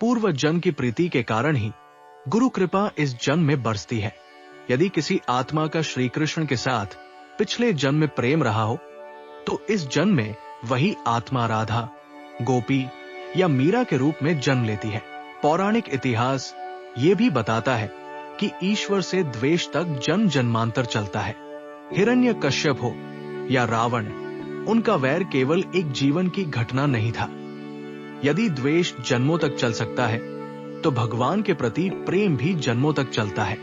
पूर्व जन्म की प्रीति के कारण ही गुरु कृपा इस जन्म में बरसती है। यदि किसी आत्मा का श्री कृष्ण के साथ पिछले जन्म में प्रेम रहा हो, तो इस जन्म में वही आत्मा राधा, गोपी या मीरा के रूप में जन्म लेती है। पौराणिक इतिहास ये भी बताता है कि ईश्वर से द्वेष तक जन्म जन्मांतर चलता है। हिरण्यकश्यप हो या रावण, उनका वैर केवल एक जीवन की घटना नहीं था। यदि द्वेष जन्मों तक चल सकता है, तो भगवान के प्रति प्रेम भी जन्मों तक चलता है।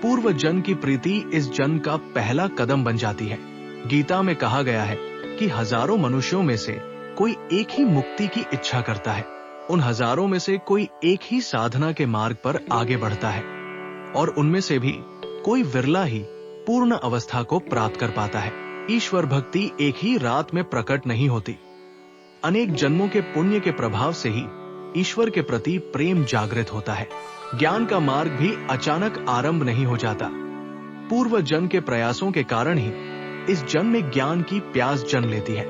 पूर्व जन्म की प्रीति इस जन्म का पहला कदम बन जाती है। गीता में कहा गया है कि हजारों मनुष्यों में से कोई एक ही मुक्ति की इच्छा करता है। उन हजारों में से कोई एक ही साधना के मार्ग पर आगे बढ़ता है, और उनमें से भी कोई विरला ही पूर्ण अवस्था को प्राप्त कर पाता है। ईश्वर भक्ति एक ही रात में प्रकट नहीं होती। अनेक जन्मों के पुण्य के प्रभाव से ही ईश्वर के प्रति प्रेम जागृत होता है। ज्ञान का मार्ग भी अचानक आरंभ नहीं हो जाता। पूर्व जन्म के प्रयासों के कारण ही इस जन्म में ज्ञान की प्यास जन्म लेती है।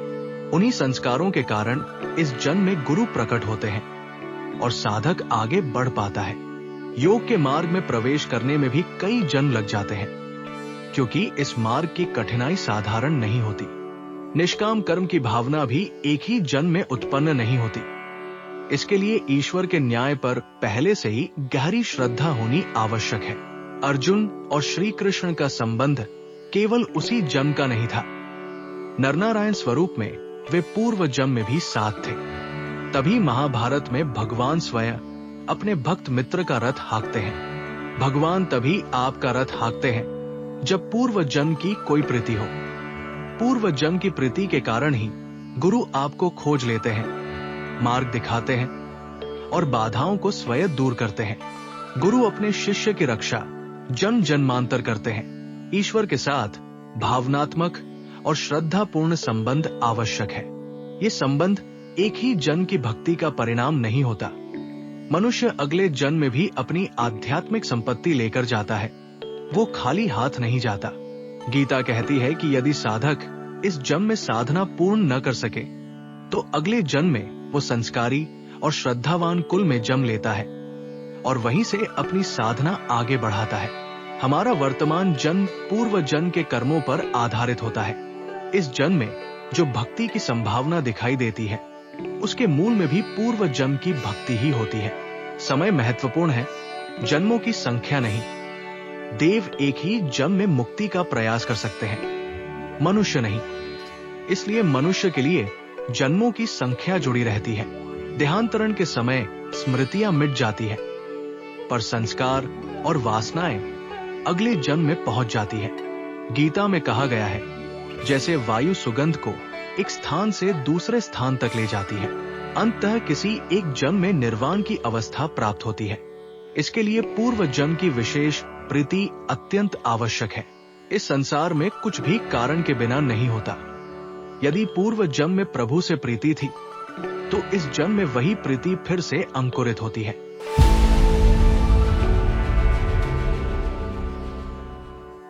उन्हीं संस्कारों के कारण इस जन्म में गुरु प्रकट होते हैं और साधक आगे बढ़ पाता है। योग के मार्ग में प्रवेश करने में भी कई जन्म लग जाते हैं, क्योंकि इस मार्ग की कठिनाई साधारण नहीं होती। निष्काम कर्म की भावना भी एक ही जन्म में उत्पन्न नहीं होती। इसके लिए ईश्वर के न्याय पर पहले से ही गहरी श्रद्धा होनी आवश्यक है। अर्जुन और श्री कृष्ण का संबंध केवल उसी जन्म का नहीं था। नरनारायण स्वरूप में वे पूर्व जन्म में भी साथ थे। तभी महाभारत में भगवान स्वयं अपने भक्त मित्र का रथ हाँकते हैं। भगवान तभी आपका रथ हाँकते हैं जब पूर्व जन्म की कोई प्रीति हो। पूर्व जन्म की प्रीति के कारण ही गुरु आपको खोज लेते हैं, मार्ग दिखाते हैं और बाधाओं को स्वयं दूर करते हैं। गुरु अपने शिष्य की रक्षा जन्म जन्मांतर करते हैं। ईश्वर के साथ भावनात्मक और श्रद्धापूर्ण संबंध आवश्यक है। ये संबंध एक ही जन्म की भक्ति का परिणाम नहीं होता। मनुष्य अगले जन्म में भी अपनी आध्यात्मिक संपत्ति लेकर जाता है, वो खाली हाथ नहीं जाता। गीता कहती है कि यदि साधक इस जन्म में साधना पूर्ण न कर सके, तो अगले जन्म में वो संस्कारी और श्रद्धावान कुल में जन्म लेता है और वहीं से अपनी साधना आगे बढ़ाता है। हमारा वर्तमान जन्म पूर्व जन्म के कर्मों पर आधारित होता है। इस जन्म में जो भक्ति की संभावना दिखाई देती है, उसके मूल में भी पूर्व जन्म की भक्ति ही होती है। समय महत्वपूर्ण है, जन्मों की संख्या नहीं। देव एक ही जन्म में मुक्ति का प्रयास कर सकते हैं, मनुष्य नहीं। इसलिए मनुष्य के लिए जन्मों की संख्या जुड़ी रहती है। देहांतरण के समय स्मृतियां मिट जाती है, पर संस्कार और वासनाएं अगले जन्म में पहुंच जाती है। गीता में कहा गया है, जैसे वायु सुगंध को एक स्थान से दूसरे स्थान तक ले जाती है, अंततः किसी एक जन्म में निर्वाण की अवस्था प्राप्त होती है। इसके लिए पूर्व जन्म की विशेष प्रीति अत्यंत आवश्यक है। इस संसार में कुछ भी कारण के बिना नहीं होता। यदि पूर्व जन्म में प्रभु से प्रीति थी, तो इस जन्म में वही प्रीति फिर से अंकुरित होती है।